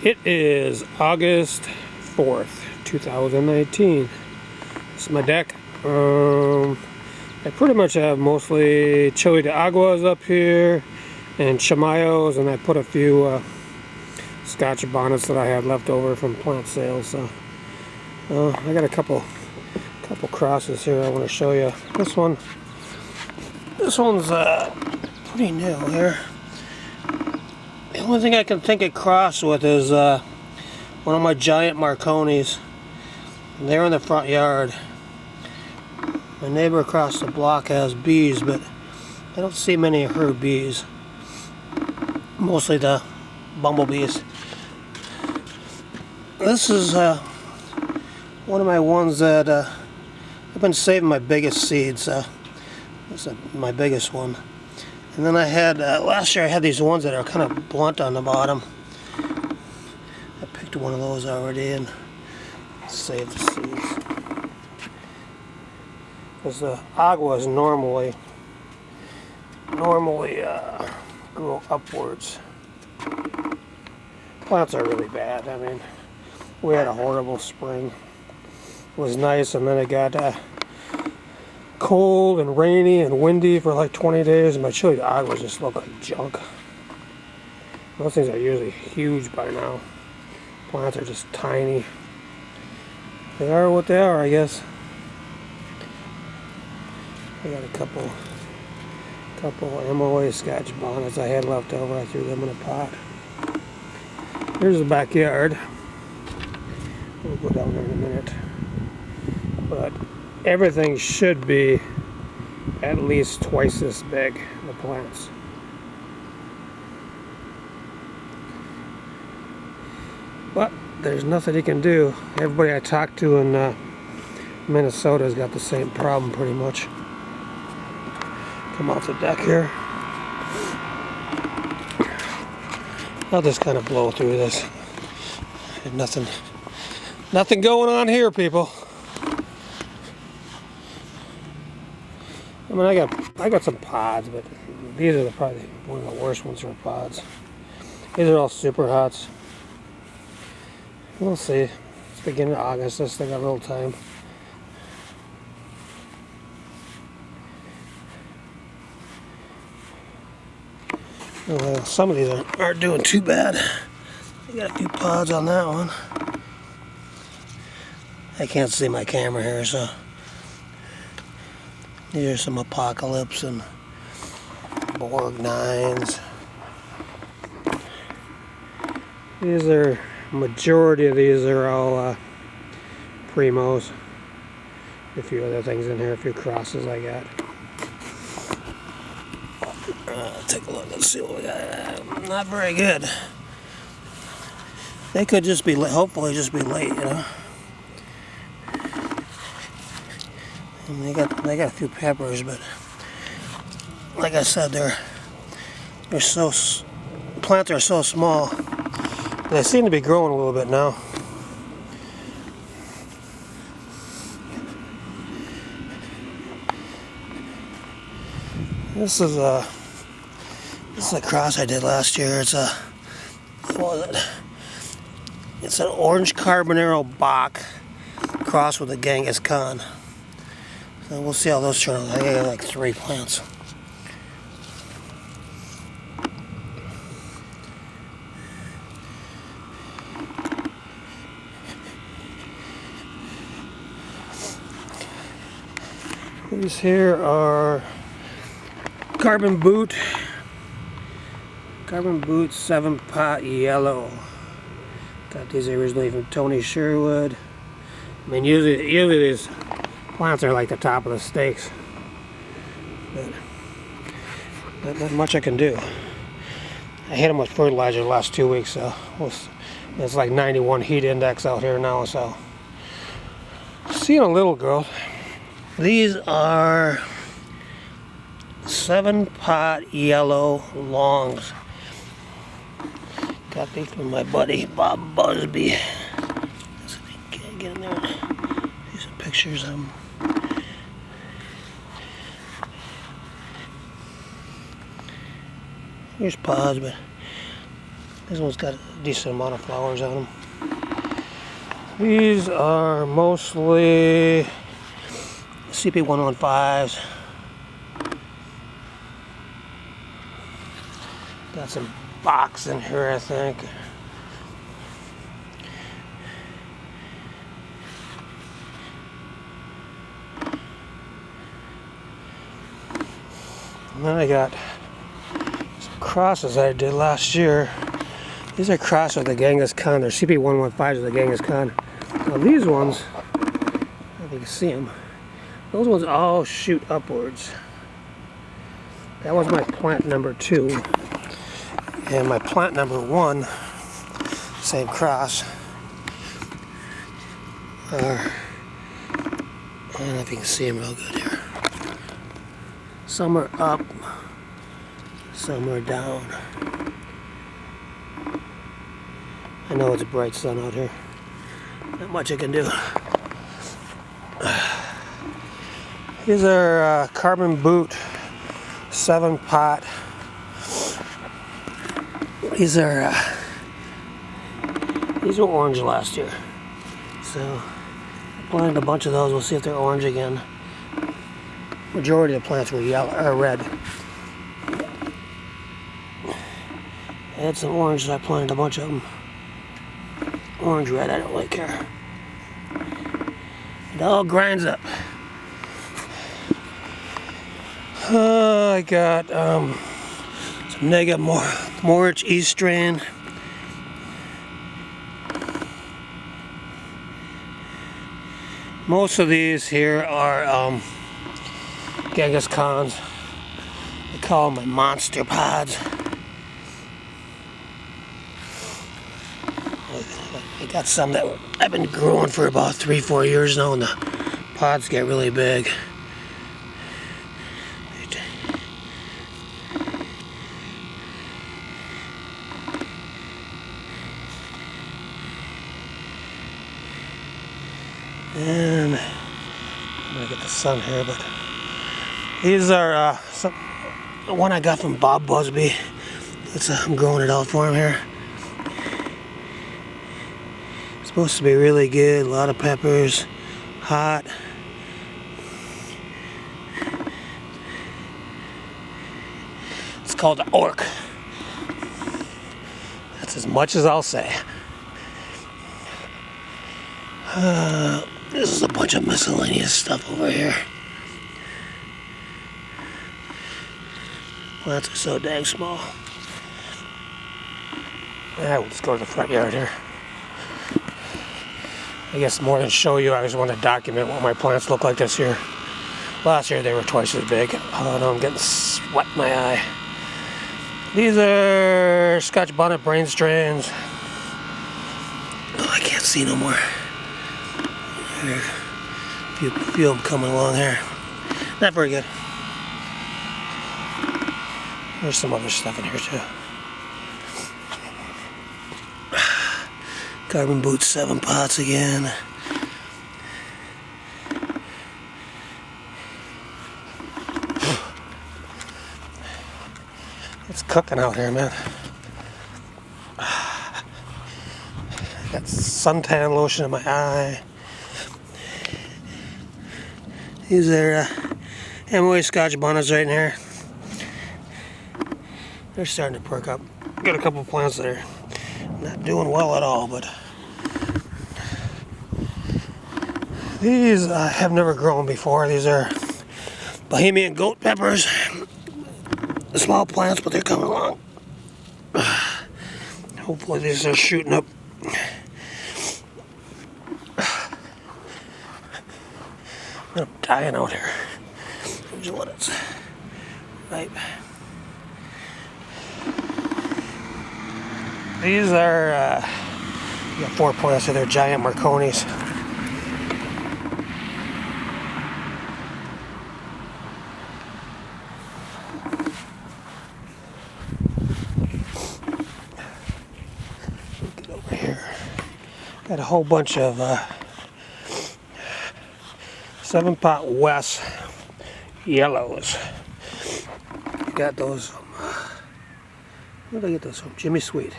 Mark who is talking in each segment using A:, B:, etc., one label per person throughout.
A: It is August 4th, 2019. This is my deck. I pretty much have mostly Chili de Aguas up here and Chamayos, and I put a few Scotch bonnets that I had left over from plant sales. So I got a couple crosses here I want to show you. This one's pretty new here. The only thing I can think it crossed with is one of my giant Marconis. They're in the front yard. My neighbor across the block has bees, but I don't see many of her bees. Mostly the bumblebees. This is one of my ones that I've been saving my biggest seeds. This is my biggest one. And then I had, last year I had these ones that are kind of blunt on the bottom. I picked one of those already and saved the seeds. Because the aguas normally grow upwards. Plants are really bad. I mean, we had a horrible spring. It was nice, and then it got cold and rainy and windy for like 20 days, and my Chili de Aguas just look like junk. Those things are usually huge by now. Plants are just tiny. They are what they are, I guess. I got a couple MOA Scotch bonnets I had left over. I threw them in a pot. Here's the backyard. We'll go down there in a minute. But everything should be at least twice this big, the plants. But there's nothing you can do. Everybody I talked to in Minnesota has got the same problem pretty much. Come off the deck here. I'll just kind of blow through this. Nothing going on here, people. I mean, I got some pods, but these are probably one of the worst ones for pods. These are all super hots. We'll see. It's beginning of August. I still got a little time. Well, some of these aren't doing too bad. I got a few pods on that one. I can't see my camera here, so these are some Apocalypse and Borg 9s. These are, majority of these are all Primos. A few other things in here, a few crosses I got. Take a look, let's see what we got. Not very good. They could just be, hopefully just be late, you know. And they got a few peppers, but like I said, plants are so small. They seem to be growing a little bit now. This is a cross I did last year. It's what was it? It's an orange Carbonero Bach cross with a Genghis Khan. So we'll see how those turn out. I got like 3 plants. These here are Carbon Boot 7-pot yellow. Got these originally from Tony Sherwood. I mean, usually these plants are like the top of the stakes, but not much I can do. I hit them with fertilizer the last 2 weeks, so it's like 91 heat index out here now, so seeing a little growth. These are 7-pot yellow longs. Got these from my buddy Bob Busby. Let's see if I can get in there and see some pictures of them. Here's pods, but This one's got a decent amount of flowers on them. These are mostly CP115s. Got some box in here, I think. And then I got some crosses I did last year. These are crosses with the Genghis Khan. They're CP115s with the Genghis Khan. Now these ones, I don't know if you can see them, those ones all shoot upwards. That was my plant number 2. And my plant number 1, same cross. I don't know if you can see them real good here. Some are up, some are down. I know it's a bright sun out here. Not much I can do. These are Carbon Boot 7-pot. These are orange last year. So I planted a bunch of those. We'll see if they're orange again. Majority of the plants were yellow or red. I had some orange, so I planted a bunch of them. Orange, red, I don't really care. It all grinds up. I got some Nega Morich East strain. Most of these here are Genghis Khans. They call them my monster pods. I got some that I've been growing for about 3-4 years now, and the pods get really big. And I'm gonna get the sun here, but these are the one I got from Bob Busby. I'm growing it out for him here. It's supposed to be really good. A lot of peppers, hot. It's called the Orc. That's as much as I'll say. This is a bunch of miscellaneous stuff over here. Plants are so dang small. Yeah, we'll just go to the front yard here. I guess more than show you, I just want to document what my plants look like this year. Last year they were twice as big. Oh no, I'm getting sweat in my eye. These are Scotch Bonnet Brain strains. Oh, I can't see no more. Here, a few of them coming along here. Not very good. There's some other stuff in here too. Carbon Boot 7 pots again. It's cooking out here, man. Got suntan lotion in my eye. These are MOA Scotch Bonnets right in here. They're starting to perk up. Got a couple plants that are not doing well at all, but these I have never grown before. These are Bohemian goat peppers. Small plants, but they're coming along. Hopefully these are shooting up. I'm dying out here. Here's what it's right. These are got 4 plants, so they're giant Marconis. Get over here. Got a whole bunch of 7-pot West yellows. Got those from, where did I get those from? Jimmy Sweet.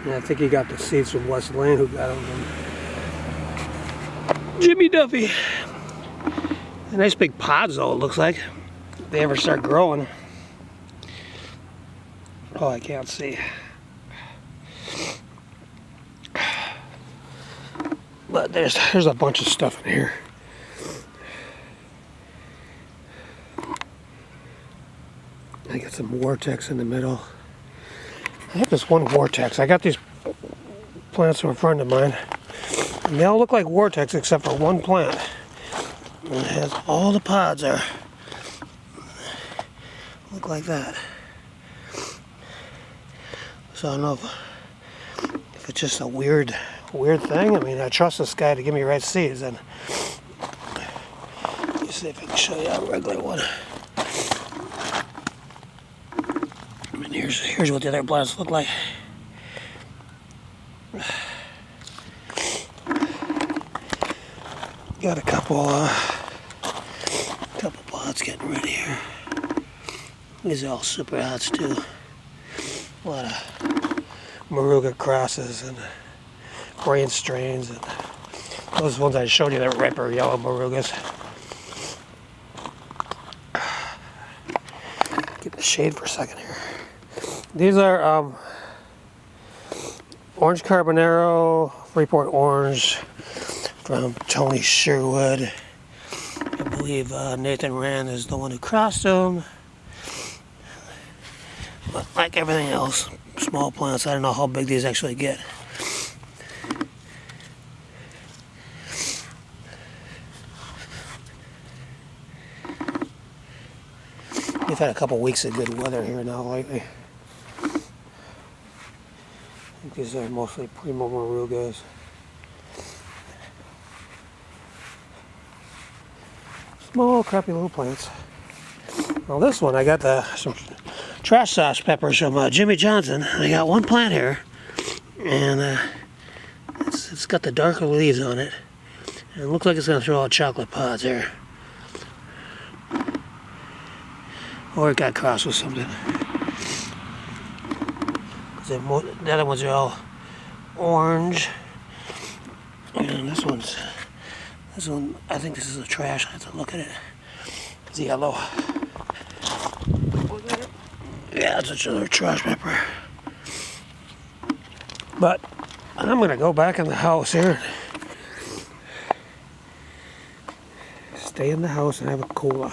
A: And I think he got the seeds from West Lane, who got them from Jimmy Duffy. Nice big pods though, it looks like. If they ever start growing. Oh, I can't see. But there's a bunch of stuff in here. I got some Vortex in the middle. I have this one Vortex. I got these plants from a friend of mine. And they all look like Vortex except for one plant. And it has all the pods there. Look like that. So I don't know if it's just a weird thing. I mean, I trust this guy to give me right seeds. And let me see if I can show you a regular one. I mean, here's what the other plants look like. Got a couple pods getting ready here. These are all super hots too. A lot of Moruga crosses and grain strains, and those ones I showed you, that Ripper yellow Morugas. Get the shade for a second here. These are Orange Carbonero, Freeport Orange from Tony Sherwood. I believe Nathan Rand is the one who crossed them. But like everything else, small plants, I don't know how big these actually get. We've had a couple weeks of good weather here now lately. I think these are mostly Primo Morugas. Small, crappy little plants. Well, this one I got some trash sauce peppers from Jimmy Johnson. I got one plant here, and it's got the darker leaves on it. And it looks like it's going to throw out chocolate pods here. Or it got crossed with something. The other ones are all orange. And this one, I think this is a trash. I have to look at it. It's yellow. Yeah, it's another trash pepper. But I'm going to go back in the house here. Stay in the house and have a cola.